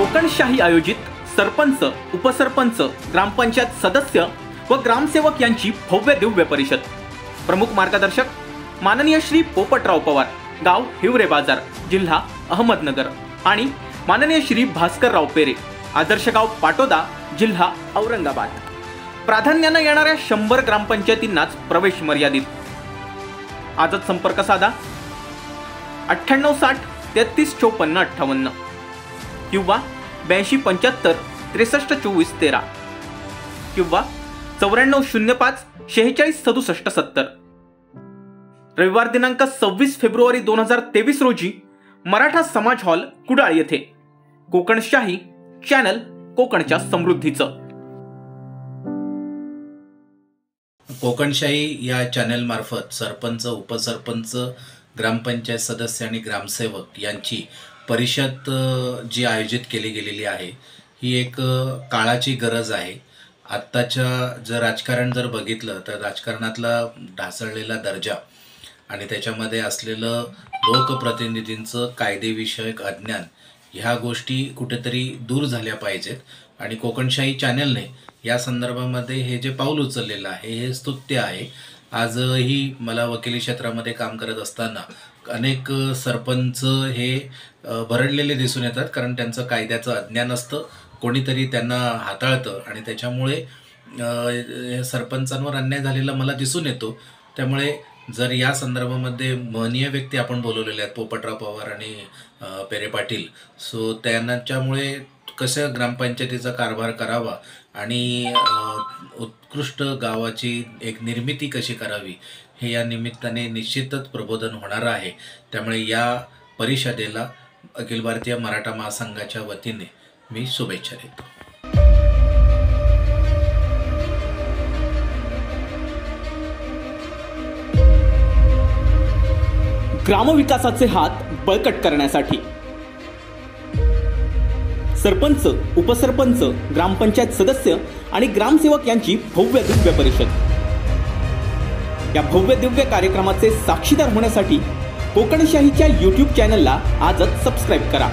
कोकणशाही आयोजित सरपंच, उपसरपंच, ग्रामपंचायत सदस्य व ग्रामसेवक यांची भव्य दिव्य परिषद। प्रमुख मार्गदर्शक माननीय श्री पोपटराव पवार, गाव हिवरे बाजार, जिल्हा अहमदनगर आणि माननीय श्री भास्करराव पेरे, आदर्श गाव पाटोदा, जिल्हा औरंगाबाद। प्राधान्याने येणाऱ्या 100 ग्रामपंचायतींनाच प्रवेश मर्यादित। आजच संपर्क साधा 9860 335458 किंवा 8275 632413 किंवा 9405 46 67 70। रविवार दिनांक 26 फेब्रुवारी 2023 रोजी मराठा समाज हॉल, कुडाळ येथे कोकणशाही चॅनल, कोकणच्या समृद्धीचं। कोकणशाही या चॅनल मार्फत सरपंच, उपसरपंच, ग्रामपंचायत सदस्य आणि ग्रामसेवक यांची परिषद जी आयोजित केली गेलेली आहे, ही एक काळाची गरज आहे। आत्ताच्या जर राजकारण जर बघितलं तर राजकारणातला ढासळलेला दर्जा आणि त्याच्यामध्ये असलेलं लोकप्रतिनिधींचं कायदेविषयक अज्ञान, ह्या गोष्टी कुठेतरी दूर झाल्या पाहिजेत। आणि कोकणशाही चॅनलने या संदर्भामध्ये हे जे पाऊल उचललेलं आहे हे स्तुत्य आहे। आजही मला वकिली क्षेत्रामध्ये काम करत असताना अनेक सरपंच हे भरडलेले दिसून येतात, कारण त्यांचं कायद्याचं अज्ञान असतं, कोणीतरी त्यांना हाताळतं आणि त्याच्यामुळे सरपंचांवर अन्याय झालेला मला दिसून येतो। त्यामुळे जर या संदर्भामध्ये महनीय व्यक्ती आपण बोलवलेले आहेत, पोपटराव पवार आणि पेरे पाटील, सो त्यांच्यामुळे कसं ग्रामपंचायतीचा कारभार करावा आणि उत्कृष्ट गावाची एक निर्मिती कशी करावी हे या निमित्ताने निश्चितच प्रबोधन होणार आहे। त्यामुळे या परिषदेला अखिल भारतीय मराठा महासंघाच्या वतीने मी शुभेच्छा देतो। ग्रामविकासाचे हात बळकट करण्यासाठी सरपंच, उपसरपंच, ग्रामपंचायत सदस्य आणि ग्रामसेवक यांची भव्य दिव्य परिषद। या भव्य दिव्य कार्यक्रमाचे साक्षीदार होण्यासाठी कोकणशाहीच्या YouTube चॅनलला आजच सबस्क्राईब करा।